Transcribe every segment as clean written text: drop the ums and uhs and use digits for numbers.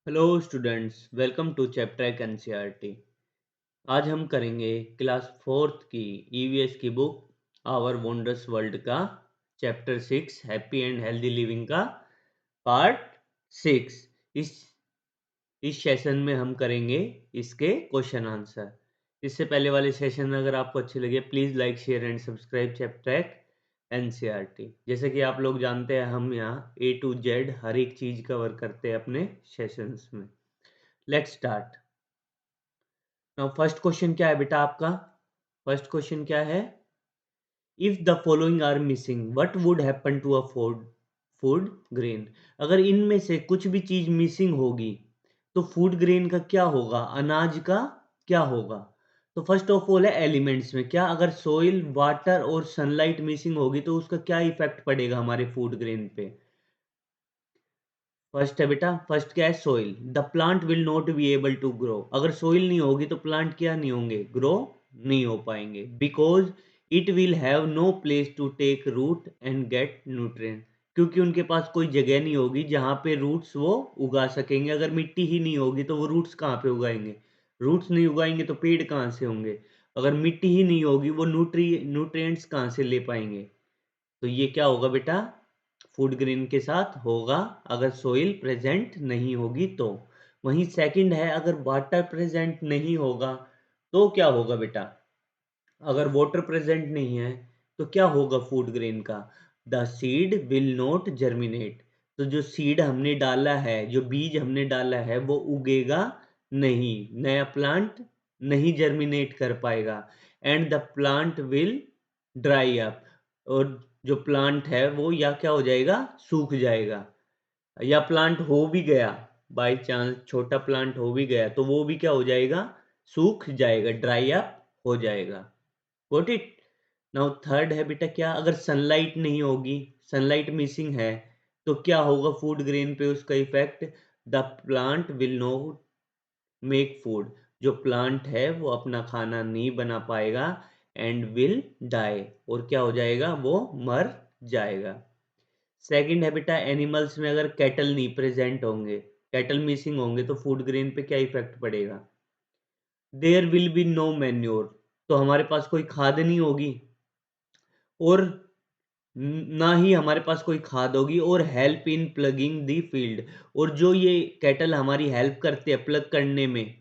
Hello students, welcome to chapter NCERT. आज हम करेंगे क्लास फोर्थ की ईवीएस की बुक आवर वंडरस वर्ल्ड का chapter 6 happy and healthy living का पार्ट 6। इस इस सेशन में हम करेंगे इसके क्वेश्चन आंसर। इससे पहले वाले सेशन अगर आपको अच्छे लगे please like share and subscribe chapter NCERT. जैसे कि आप लोग जानते हैं हम यहाँ ए टू जेड हर एक चीज़ कवर करते हैं अपने सेशंस में। Let's start. Now first question क्या है बेटा आपका? फर्स्ट क्वेश्चन क्या है? If the following are missing what would happen to a food food grain. अगर इनमें से कुछ भी चीज मिसिंग होगी तो फूड ग्रेन का क्या होगा, अनाज का क्या होगा? तो फर्स्ट ऑफ ऑल है एलिमेंट्स में क्या, अगर सोइल वाटर और सनलाइट मिसिंग होगी तो उसका क्या इफेक्ट पड़ेगा हमारे फूड ग्रेन पे? फर्स्ट है बेटा, फर्स्ट क्या है? Soil. The plant will not be able to grow. अगर सोइल नहीं होगी तो प्लांट क्या नहीं होंगे, ग्रो नहीं हो पाएंगे। Because it will have no place to take root and get nutrient. क्योंकि उनके पास कोई जगह नहीं होगी जहाँ पे रूट्स वो उगा सकेंगे। अगर मिट्टी ही नहीं होगी तो वो रूट्स कहाँ पे उगाएंगे? रूट्स नहीं उगाएंगे तो पेड़ कहाँ से होंगे? अगर मिट्टी ही नहीं होगी वो न्यूट्रिएंट्स कहाँ से ले पाएंगे? तो ये क्या होगा बेटा, फूड ग्रेन के साथ होगा अगर सोइल प्रेजेंट नहीं होगी तो। वहीं सेकंड है, अगर वाटर प्रेजेंट नहीं होगा तो क्या होगा बेटा? अगर वाटर प्रेजेंट नहीं है तो क्या होगा फूड ग्रेन का? The seed will not germinate. तो जो सीड हमने डाला है, जो बीज हमने डाला है वो उगेगा नहीं, नया प्लांट नहीं जर्मिनेट कर पाएगा। And the plant will dry up. और जो प्लांट है वो या क्या हो जाएगा, सूख जाएगा। या प्लांट हो भी गया, बाय चांस छोटा प्लांट हो भी गया तो वो भी क्या हो जाएगा, सूख जाएगा, ड्राई अप हो जाएगा। Got it? नाउ थर्ड है बेटा क्या, अगर सनलाइट नहीं होगी, सनलाइट मिसिंग है तो क्या होगा फूड ग्रेन पे उसका effect? The plant will not make food. जो प्लांट है वो अपना खाना नहीं बना पाएगा। एंड विल डाई, और क्या हो जाएगा, वो मर जाएगा। सेकंड है बेटा एनिमल्स में, अगर कैटल नहीं प्रेजेंट होंगे, कैटल मिसिंग होंगे तो फूड ग्रेन पे क्या इफेक्ट पड़ेगा? There will be no manure. तो हमारे पास कोई खाद नहीं होगी, और ना ही हमारे पास कोई खाद होगी, और help in plugging the field. और जो ये कैटल हमारी हेल्प करते हैं प्लग करने में,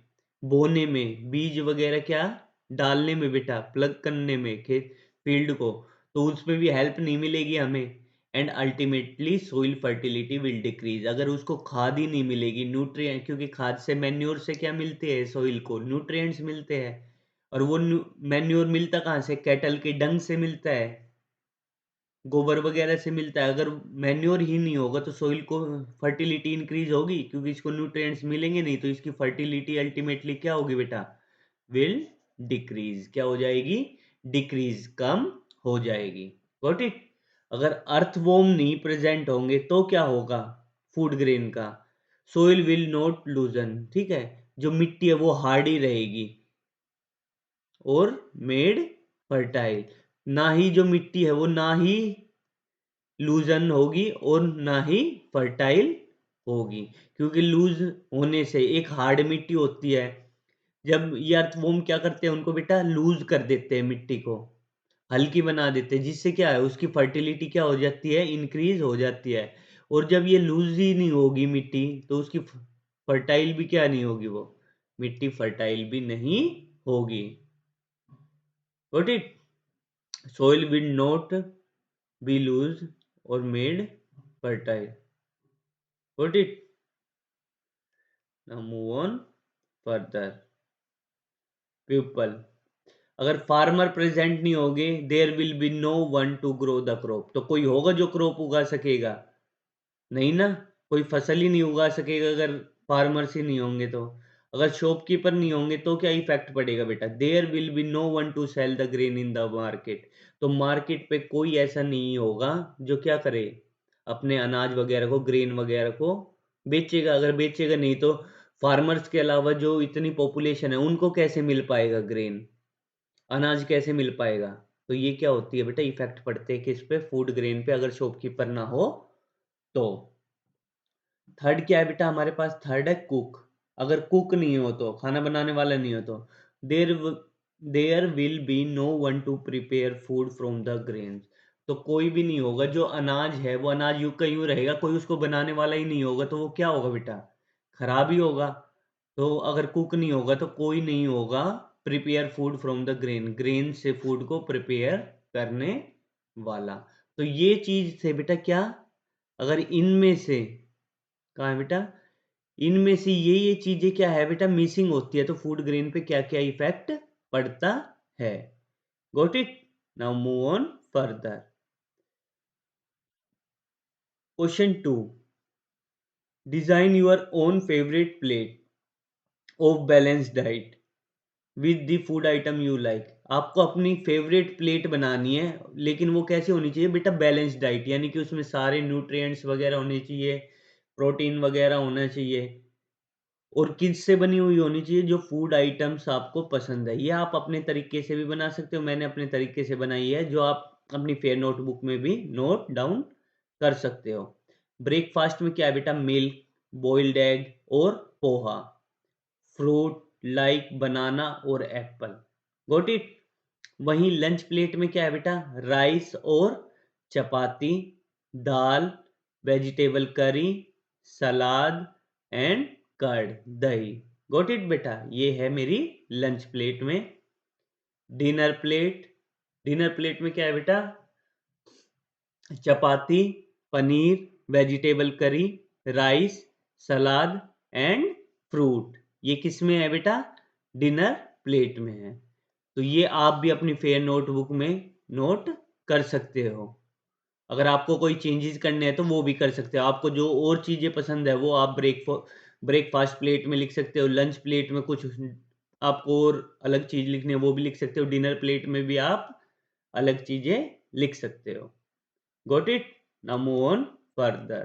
बोने में, बीज वगैरह क्या डालने में बेटा, प्लग करने में खेत फील्ड को, तो उसमें भी हेल्प नहीं मिलेगी हमें। And ultimately soil fertility will decrease. अगर उसको खाद ही नहीं मिलेगी, न्यूट्रिएंट, क्योंकि खाद से मैन्योर से क्या मिलते हैं, सोइल को न्यूट्रिएंट्स मिलते हैं। और वो मैन्योर मिलता कहाँ से, कैटल के डंग से मिलता है, गोबर वगैरह से मिलता है। अगर मैन्योर ही नहीं होगा तो सोइल को फर्टिलिटी इंक्रीज होगी, क्योंकि इसको न्यूट्रिएंट्स मिलेंगे नहीं तो इसकी फर्टिलिटी अल्टीमेटली क्या होगी बेटा, विल डिक्रीज। क्या हो जाएगी, डिक्रीज, कम हो जाएगी। Got it? अगर अर्थवॉर्म नहीं प्रेजेंट होंगे तो क्या होगा फूड ग्रेन का? Soil will not लूजन। ठीक है, जो मिट्टी है वो हार्ड ही रहेगी और मेड फर्टाइल। ना ही जो मिट्टी है वो ना ही लूजन होगी और ना ही फर्टाइल होगी, क्योंकि लूज होने से एक हार्ड मिट्टी होती है, जब ये अर्थवॉर्म क्या करते हैं उनको बेटा लूज कर देते हैं, मिट्टी को हल्की बना देते हैं, जिससे क्या है उसकी फर्टिलिटी क्या हो जाती है, इंक्रीज हो जाती है। और जब ये लूज ही नहीं होगी मिट्टी तो उसकी फर्टाइल भी क्या नहीं होगी, वो मिट्टी फर्टाइल भी नहीं होगी। Got it? Soil will not be loose और made fertile. Got it? Now move on further. People, अगर फार्मर प्रेजेंट नहीं होगे there will be no one to grow the crop. तो कोई होगा जो क्रॉप उगा सकेगा? नहीं ना, कोई फसल ही नहीं उगा सकेगा अगर फार्मर्स ही नहीं होंगे तो। अगर शॉपकीपर नहीं होंगे तो क्या इफेक्ट पड़ेगा बेटा? There will be no one to sell the grain in the market. तो मार्केट पे कोई ऐसा नहीं होगा जो क्या करे, अपने अनाज वगैरह को, ग्रेन वगैरह को बेचेगा। अगर बेचेगा नहीं तो फार्मर्स के अलावा जो इतनी पॉपुलेशन है उनको कैसे मिल पाएगा ग्रेन, अनाज कैसे मिल पाएगा? तो ये क्या होती है बेटा, इफेक्ट पड़ते हैं किस पे, फूड ग्रेन पे, अगर शॉपकीपर ना हो तो। थर्ड क्या है बेटा हमारे पास? थर्ड है कुक। अगर कुक नहीं हो तो, खाना बनाने वाला नहीं हो तो, there there will be no one to prepare food from the grains. तो कोई भी नहीं होगा, जो अनाज है वो अनाज यूं का यूं रहेगा, कोई उसको बनाने वाला ही नहीं होगा, तो वो क्या होगा बेटा? खराब ही होगा। तो अगर कुक नहीं होगा तो कोई नहीं होगा prepare food from the grain, grain से फूड को प्रिपेयर करने वाला। तो ये चीज से बेटा क्या, अगर इनमें से, कहाँ है बेटा, इनमें से ये चीजें क्या है बेटा मिसिंग होती है, तो फूड ग्रेन पे क्या क्या इफेक्ट पड़ता है। Got it? Now move on further. Question 2, design your own favourite plate of balanced diet with the food item you like. आपको अपनी फेवरेट प्लेट बनानी है, लेकिन वो कैसे होनी चाहिए बेटा? बैलेंस्ड डाइट, यानी कि उसमें सारे न्यूट्रिएंट्स वगैरह होने चाहिए, प्रोटीन वगैरह होना चाहिए, और किससे बनी हुई होनी चाहिए? जो फूड आइटम्स आपको पसंद है। ये आप अपने तरीके से भी बना सकते हो, मैंने अपने तरीके से बनाई है, जो आप अपनी फेयर नोटबुक में भी नोट डाउन कर सकते हो। ब्रेकफास्ट में क्या है बेटा? मिल्क, बॉइल्ड एग और पोहा। फ्रूट लाइक बनाना और एप्पल। Got it? वहीं लंच प्लेट में क्या है बेटा? राइस और चपाती, dal, vegetable curry, salad and curd, दही। गॉट इट बेटा? ये है मेरी लंच प्लेट में। डिनर प्लेट, डिनर प्लेट में क्या है बेटा? Chapati, paneer, vegetable curry, rice, salad and fruit. ये किस में है बेटा? डिनर प्लेट में है। तो ये आप भी अपनी फेयर नोटबुक में नोट कर सकते हो। अगर आपको कोई चेंजेस करने हैं तो वो भी कर सकते हो। आपको जो और चीज़ें पसंद है वो आप ब्रेकफास्ट प्लेट में लिख सकते हो, लंच प्लेट में कुछ आपको और अलग चीज़ लिखनी है वो भी लिख सकते हो, डिनर प्लेट में भी आप अलग चीज़ें लिख सकते हो। Got it? Now move on further.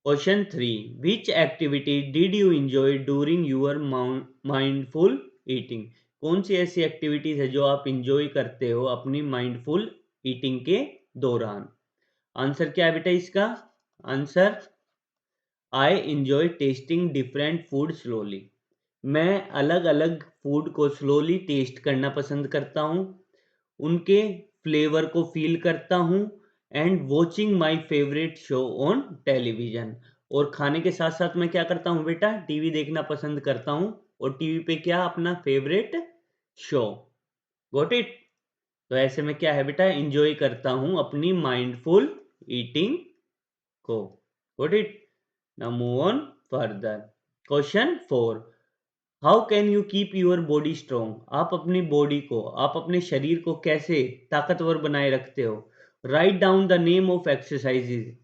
Question 3, which activity did you enjoy during your mindful eating? कौन सी ऐसी एक्टिविटीज है जो आप इंजॉय करते हो अपनी माइंडफुल ईटिंग के दौरान? आंसर क्या है बेटा इसका? Answer, I enjoy testing different food slowly. मैं अलग अलग फूड को स्लोली टेस्ट करना पसंद करता हूँ, उनके फ्लेवर को फील करता हूँ, and watching my favourite show on television. और खाने के साथ साथ मैं क्या करता हूँ बेटा? टीवी देखना पसंद करता हूँ, और टीवी पे क्या? अपना फेवरेट शो। Got it? तो ऐसे में क्या है बेटा? एंजॉय करता हूँ अपनी माइंडफुल ईटिंग को। Got it? Now move on further. Question 4, how can you keep your body strong? आप अपनी बॉडी को, आप अपने शरीर को कैसे ताकतवर बनाए रखते हो? Write down the name of exercises.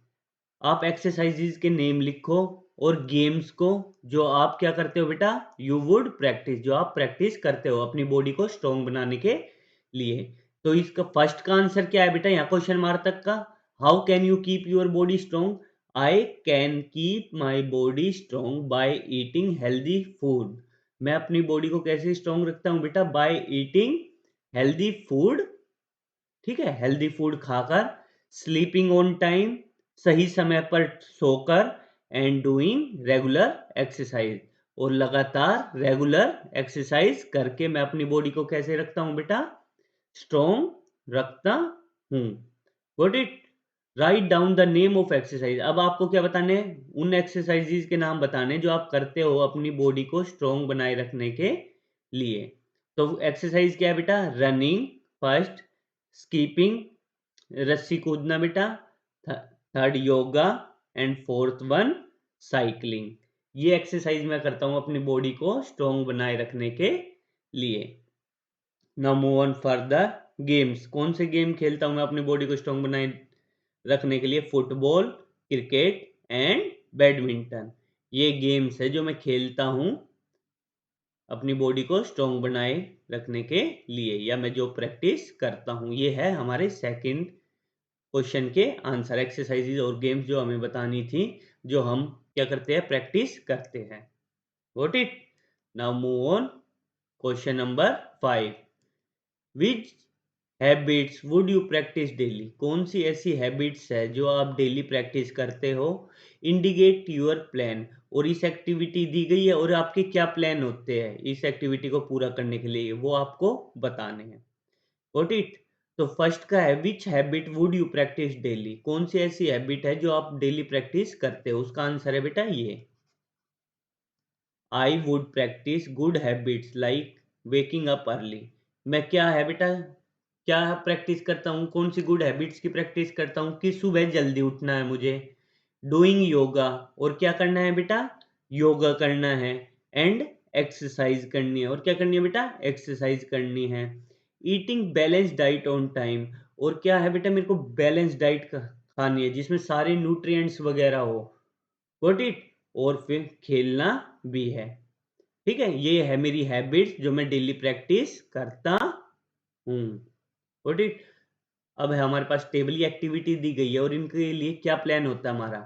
आप एक्सरसाइजेज के नेम लिखो, और गेम्स को जो आप क्या करते हो बेटा? यू वुड प्रैक्टिस, जो आप प्रैक्टिस करते हो अपनी बॉडी को स्ट्रॉन्ग बनाने के लिए। तो इसका फर्स्ट का आंसर क्या है बेटा यहाँ क्वेश्चन मार्क तक का? How can you keep your body strong? I can keep my body strong by eating healthy food. मैं अपनी बॉडी को कैसे स्ट्रॉन्ग रखता हूँ बेटा? By eating healthy food. ठीक है, हेल्दी फूड खाकर, स्लीपिंग ऑन टाइम, सही समय पर सोकर, एंड डूइंग रेगुलर एक्सरसाइज। और लगातार रेगुलर एक्सरसाइज करके मैं अपनी बॉडी को कैसे रखता हूं बेटा? स्ट्रॉन्ग रखता हूं। Got it? Write down the name of exercise. अब आपको क्या बताने हैं? उन एक्सरसाइजेज के नाम बताने जो आप करते हो अपनी बॉडी को स्ट्रॉन्ग बनाए रखने के लिए। तो एक्सरसाइज क्या है बेटा? रनिंग फर्स्ट, स्कीपिंग रस्सी कूदना बेटा, third yoga, and fourth one cycling. ये एक्सरसाइज मैं करता हूं अपनी बॉडी को स्ट्रॉन्ग बनाए रखने के लिए। Now move on further. Games, कौन से गेम खेलता हूं मैं अपनी बॉडी को स्ट्रॉन्ग बनाए रखने के लिए? Football, cricket and badminton. ये गेम्स है जो मैं खेलता हूं अपनी बॉडी को स्ट्रॉन्ग बनाए रखने के लिए, या मैं जो प्रैक्टिस करता हूं। ये है हमारे सेकंड क्वेश्चन के आंसर, एक्सरसाइजेज और गेम्स जो हमें बतानी थी, जो हम क्या करते हैं? प्रैक्टिस करते हैं। Got it? Now move on question number 5, which habits would you practice daily, कौन सी ऐसी हैबिट्स है जो आप डेली प्रैक्टिस करते हो। इंडिकेट योर प्लान, और इस एक्टिविटी दी गई है और आपके क्या प्लान होते हैं इस एक्टिविटी को पूरा करने के लिए, वो आपको बताने हैं। Got it. तो फर्स्ट का है which habit would you practice daily, कौन सी ऐसी हैबिट है जो आप डेली प्रैक्टिस करते हो, उसका आंसर है बेटा ये, I would practice good habits like waking up early. मैं क्या है बेटा, क्या प्रैक्टिस करता हूँ, कौन सी गुड हैबिट्स की प्रैक्टिस करता हूँ कि सुबह जल्दी उठना है मुझे, डूइंग योगा, और क्या करना है बेटा, योगा करना है, एंड एक्सरसाइज करनी है, और क्या करनी है बेटा, एक्सरसाइज करनी है, eating balance diet on time, और क्या है बेटा, मेरे को बैलेंस डाइट खानी है जिसमें सारे न्यूट्रिएंट्स वगैरह हो, गॉट इट, और फिर खेलना भी है। ठीक है, ये है मेरी हैबिट्स जो मैं डेली प्रैक्टिस करता हूँ, गॉट इट। अब है हमारे पास टेबल एक्टिविटी दी गई है और इनके लिए क्या प्लान होता है हमारा,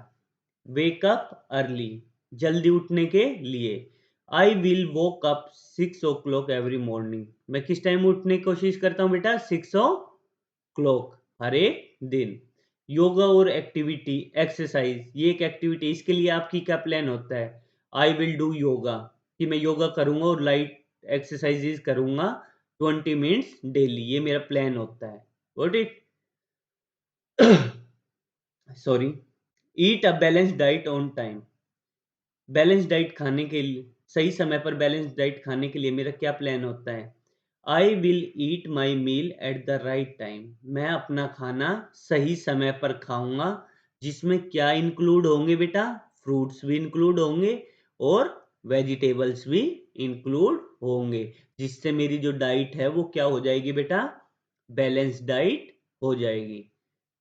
वेक अप अर्ली, जल्दी उठने के लिए, I will woke up 6 o'clock every morning, मैं किस टाइम उठने की कोशिश करता हूँ बेटा, 6 o'clock हर एक दिन। योगा और एक्टिविटी एक्सरसाइज, ये एक एक्टिविटी, इसके लिए आपकी क्या प्लान होता है, आई विल डू योगा, कि मैं योगा करूंगा और लाइट एक्सरसाइजेज करूंगा 20 मिनट्स डेली, ये मेरा प्लान होता है, got it. Sorry, eat a balance diet on time, balance diet खाने के लिए, सही समय पर बैलेंस डाइट खाने के लिए मेरा क्या प्लान होता है, I will eat my meal at the right time, मैं अपना खाना सही समय पर खाऊंगा, जिसमें क्या इंक्लूड होंगे बेटा, फ्रूट्स भी इंक्लूड होंगे और वेजिटेबल्स भी इंक्लूड होंगे, जिससे मेरी जो डाइट है वो क्या हो जाएगी बेटा, बैलेंस डाइट हो जाएगी,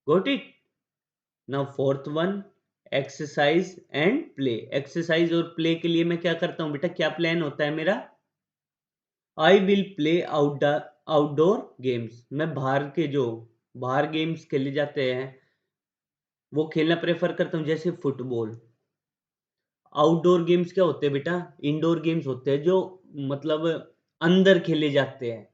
got it. Now fourth one, exercise and play, exercise और प्ले के लिए मैं क्या करता हूँ बेटा, क्या प्लान होता है मेरा, I will play outdoor games, मैं बाहर गेम्स खेले जाते हैं वो खेलना प्रेफर करता हूँ, जैसे फुटबॉल। आउटडोर गेम्स क्या होते हैं बेटा, इंडोर गेम्स होते हैं जो मतलब अंदर खेले जाते हैं,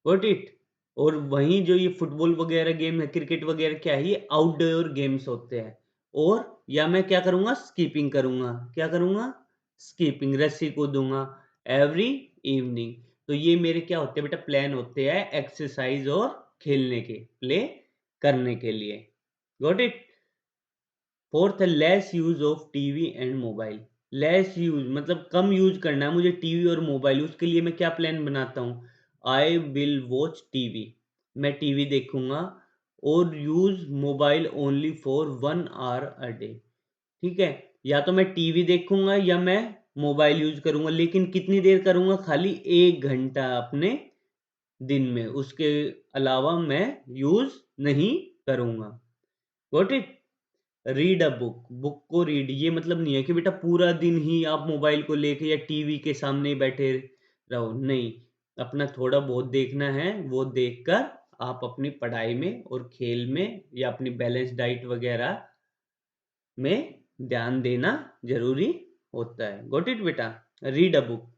गॉट इट। और वहीं जो ये फुटबॉल वगैरह गेम है, क्रिकेट वगैरह क्या है, ये आउटडोर गेम्स होते हैं। और या मैं क्या करूंगा, स्कीपिंग करूंगा, क्या करूंगा, स्कीपिंग, रस्सी कूदूंगा एवरी इवनिंग। तो ये मेरे क्या होते हैं बेटा, प्लान होते हैं एक्सरसाइज और खेलने के, प्ले करने के लिए, गॉट इट। फोर्थ है less use of TV and mobile, less use मतलब कम यूज करना है मुझे टीवी और मोबाइल, उसके लिए मैं क्या प्लान बनाता हूँ, आई विल वॉच टीवी, मैं टीवी देखूंगा, और use mobile only for 1 hour a day, ठीक है, या तो मैं टीवी देखूंगा या मैं मोबाइल यूज करूंगा, लेकिन कितनी देर करूंगा, खाली 1 घंटा अपने दिन में, उसके अलावा मैं यूज नहीं करूंगा, got it. Read a book, book को रीड, ये मतलब नहीं है कि बेटा पूरा दिन ही आप मोबाइल को लेके या टीवी के सामने ही बैठे रहो, नहीं, अपना थोड़ा बहुत देखना है, वो देखकर आप अपनी पढ़ाई में और खेल में या अपनी बैलेंस डाइट वगैरह में ध्यान देना जरूरी होता है, गॉट इट बेटा। रीड अ बुक,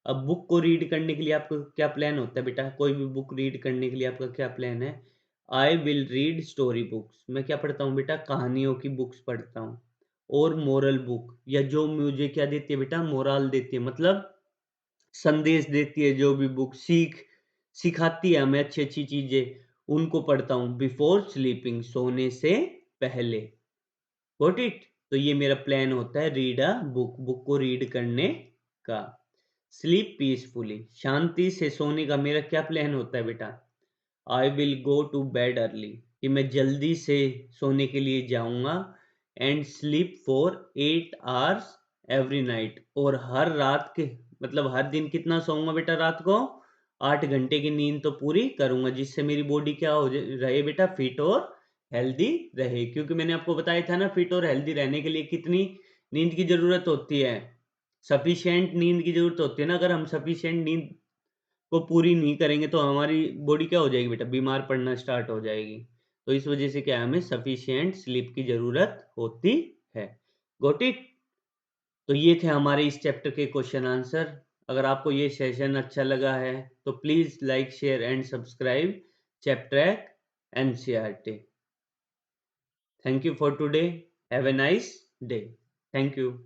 अब बुक को रीड करने के लिए आपका क्या प्लान होता है बेटा, कोई भी बुक रीड करने के लिए आपका क्या प्लान है, I will read story books, मैं क्या पढ़ता हूँ बेटा, कहानियों की बुक्स पढ़ता हूँ, और मोरल बुक, या जो मुझे क्या देती है बेटा, मोरल देती है, मतलब संदेश देती है, जो भी बुक सिखाती है हमें अच्छी अच्छी चीजें, उनको पढ़ता हूँ, बिफोर स्लीपिंग, सोने से पहले, गॉट इट। तो ये मेरा प्लान होता है रीड अ बुक, बुक को रीड करने का। स्लीप पीसफुली, शांति से सोने का मेरा क्या प्लान होता है बेटा, I will go to bed early, कि मैं जल्दी से सोने के लिए जाऊंगा, and sleep for 8 hours every night, और हर रात के मतलब हर दिन कितना सोऊंगा बेटा, रात को 8 घंटे की नींद तो पूरी करूंगा, जिससे मेरी बॉडी क्या हो रहे बेटा, फिट और हेल्दी रहे, क्योंकि मैंने आपको बताया था ना, फिट और हेल्दी रहने के लिए कितनी नींद की जरूरत होती है, सफिशिएंट नींद की जरूरत होती है ना, अगर हम सफिशिएंट नींद को पूरी नहीं करेंगे तो हमारी बॉडी क्या हो जाएगी बेटा, बीमार पड़ना स्टार्ट हो जाएगी, तो इस वजह से क्या है, हमें सफिशिएंट स्लीप की जरूरत होती है, गॉट इट। तो ये थे हमारे इस चैप्टर के क्वेश्चन आंसर। अगर आपको ये सेशन अच्छा लगा है तो please like share and subscribe, Chaptrack, NCERT. Thank you for today. Have a nice day. Thank you.